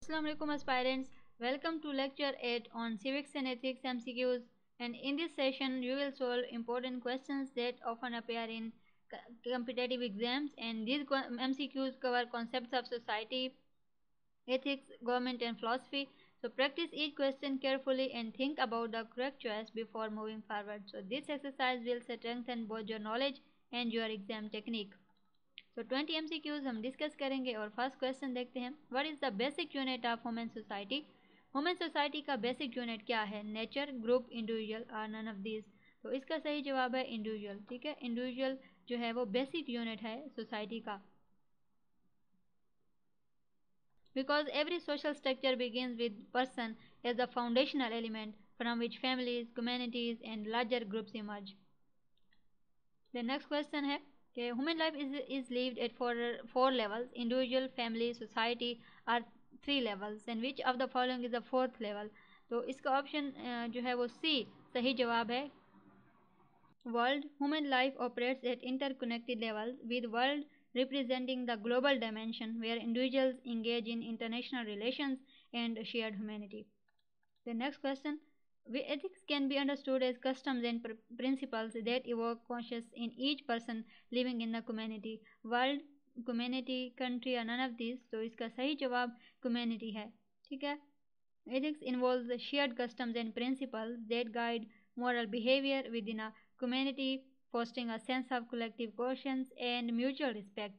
Assalamu alaikum aspirants. Welcome to lecture 8 on civics and ethics MCQs, and in this session you will solve important questions that often appear in competitive exams, and these MCQs cover concepts of society, ethics, government and philosophy. So practice each question carefully and think about the correct choice before moving forward. So this exercise will strengthen both your knowledge and your exam technique. तो 20 MCQs हम discuss करेंगे और first question देखते हैं. What is the basic unit of human society? Human society का basic unit क्या है? Nature, group, individual और नन ऑफ दीज. तो इसका सही जवाब है इंडिविजुअल. ठीक है, इंडिविजुअल जो है वो बेसिक यूनिट है सोसाइटी का. Because every social structure begins with person as the foundational element from which families, communities and larger groups emerge. The next question है कि human life is lived at four levels: individual, family, society are three levels, and which of the following is the fourth level? तो इसका option जो है वो सी सही जवाब है. World. Human life operates at interconnected levels, with world representing the global dimension where individuals engage in international relations and shared humanity. The next question: ethics can be understood as customs and principles that evoke conscience in each person living in the community. World, community, country or none of these. तो इसका सही जवाब community है. ठीक है. Ethics involves the shared customs and principles that guide moral behavior within a community, fostering a sense of collective conscience and mutual respect.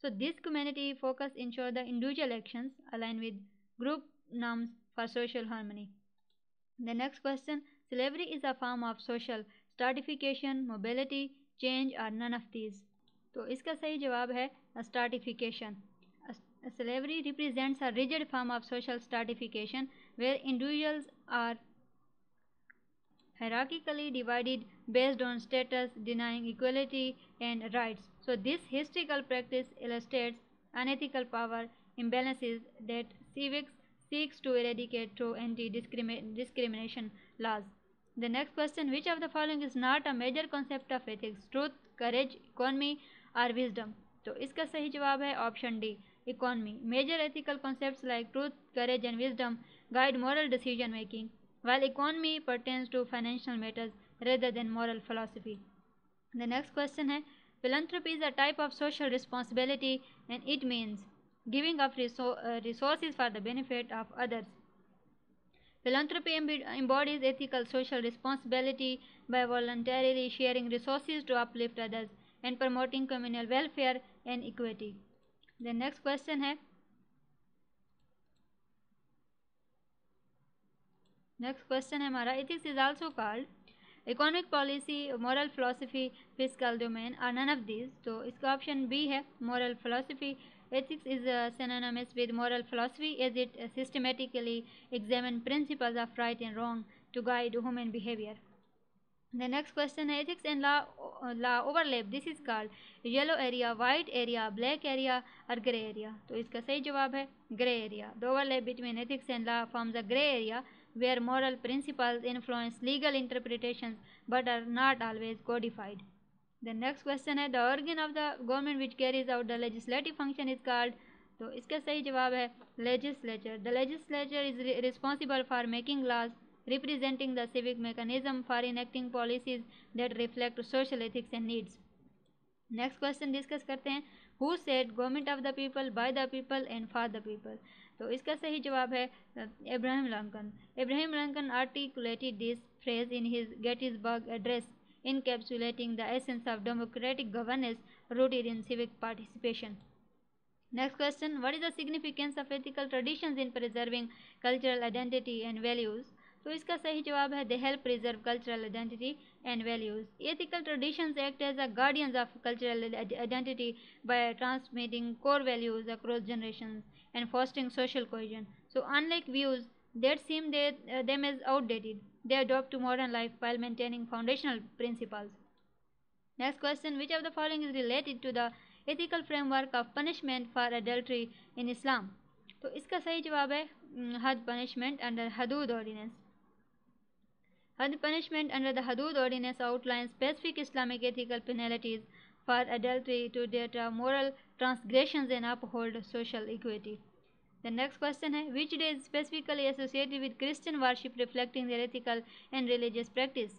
So this community focus ensure the individual actions align with group norms for social harmony. The next question: slavery is a form of social stratification, mobility, change or none of these. तो इसका सही जवाब है stratification. Slavery represents a rigid form of social stratification where individuals are hierarchically divided based on status, denying equality and rights. So this historical practice illustrates unethical power imbalances that civics seeks to eradicate through anti-discrimination laws. The next question: which of the following is not a major concept of ethics? Truth, courage, economy or wisdom? तो इसका सही जवाब है option D, economy. Major ethical concepts like truth, courage and wisdom guide moral decision making, while economy pertains to financial matters rather than moral philosophy. The next question है philanthropy is a type of social responsibility and it means giving up resources for the benefit of others. Philanthropy embodies ethical social responsibility by voluntarily sharing resources to uplift others and promoting communal welfare and equity. The next question है हमारा ethics is also called economic policy, moral philosophy, fiscal domain or none of these. तो इसका option B है moral philosophy. Ethics is synonymous with moral philosophy as it systematically examines principles of right and wrong to guide human behavior. The next question है ethics and law overlap. This is called yellow area, white area, black area or gray area. तो इसका सही जवाब है gray area. The overlap between ethics and law forms a gray area where moral principles influence legal interpretations but are not always codified. The next question है the organ of the government which carries out the legislative function is called. तो इसका सही जवाब है legislature. The legislature is responsible for making laws, representing the civic mechanism for enacting policies that reflect social ethics and needs. Next question discuss करते हैं who said government of the people, by the people and for the people. तो इसका सही जवाब है Abraham Lincoln. Abraham Lincoln articulated this phrase in his Gettysburg Address, encapsulating the essence of democratic governance rooted in civic participation. Next question: what is the significance of ethical traditions in preserving cultural identity and values? तो इसका सही जवाब है they help preserve cultural identity and values. Ethical traditions act as a guardians of cultural identity by transmitting core values across generations and fostering social cohesion. So unlike views that seem them as outdated, they adopt to modern life while maintaining foundational principles. Next question: which of the following is related to the ethical framework of punishment for adultery in Islam? तो इसका सही जवाब है had punishment under Hudud ordinance. Had punishment under the Hudud ordinance outlines specific Islamic ethical penalties for adultery to deter moral transgressions and uphold social equity. The next question है which day is specifically associated with Christian worship reflecting their ethical and religious practice.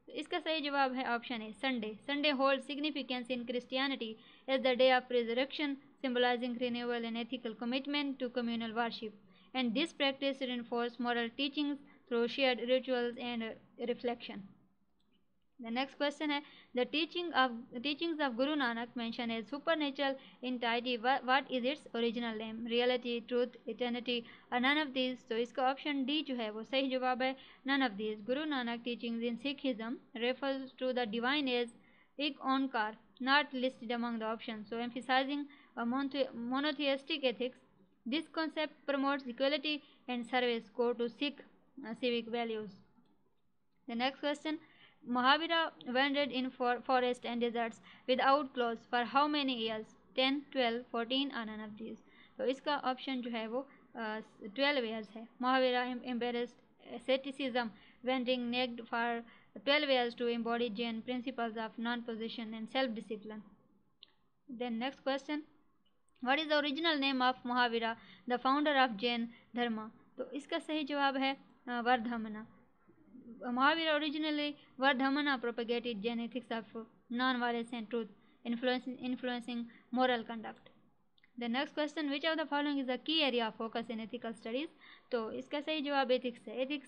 तो इसका सही जवाब है option A Sunday. Sunday holds significance in Christianity as the day of resurrection, symbolizing renewal and ethical commitment to communal worship. And this practice reinforces moral teachings through shared rituals and reflection. The next question है the teachings of Guru Nanak mentioned as supernatural entity. What is its original name? Reality, truth, eternity, or none of these? तो इसका option D जो है वो सही जवाब है none of these. Guru Nanak teachings in Sikhism refers to the divine as एक onkar, not listed among the options. So emphasizing a monotheistic ethics. This concept promotes equality and service core to Sikh civic values. The next question Mahavira wandered in forests and deserts without clothes for how many years? 10, 12, 14 or none of these? तो इसका option जो है वो 12 years है. Mahavira embraced asceticism, wandering naked for 12 years to embody Jain principles of non-possession and self-discipline. Then next question. What is the original name of Mahavira, the founder of Jain Dharma? तो इसका सही जवाब है वर्धमना. Mahavira originally Vardhamana propagated Jain ethics of non-violence and truth, influencing moral conduct. The next question, which of the following is a key area of focus in ethical studies? तो इसका सही जवाब ethics है.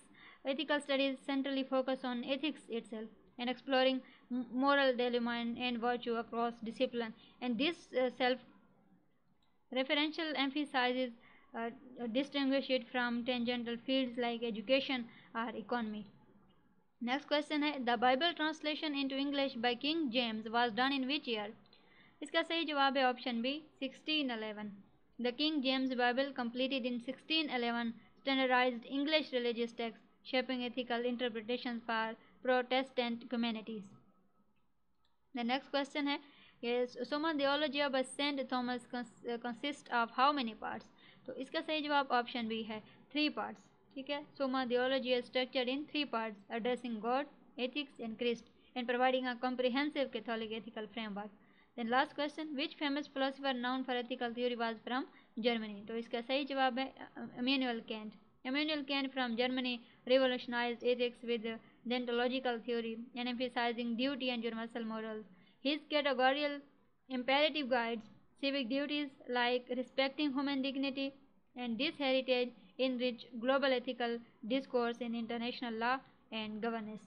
Ethical studies centrally focus on ethics itself and exploring moral dilemma and virtue across discipline. And this self-referential emphasizes distinguish it from tangential fields like education or economy. Next question है the Bible translation into English by King James was done in which year? इसका सही जवाब है option B 1611. The King James Bible completed in 1611 standardized English religious text shaping ethical interpretations for Protestant communities. The next question है yes, Summa theology of Saint Thomas consists of how many parts? तो इसका सही जवाब option B है 3 parts. ठीक है. Summa theology is structured in 3 parts addressing God, ethics and Christ and providing a comprehensive Catholic ethical framework. Then last question, which famous philosopher known for ethical theory was from Germany? तो इसका सही जवाब है Immanuel Kant. Immanuel Kant from Germany revolutionized ethics with deontological theory and emphasizing duty and universal morals. His categorical imperative guides civic duties like respecting human dignity, and this heritage enrich global ethical discourse in international law and governance.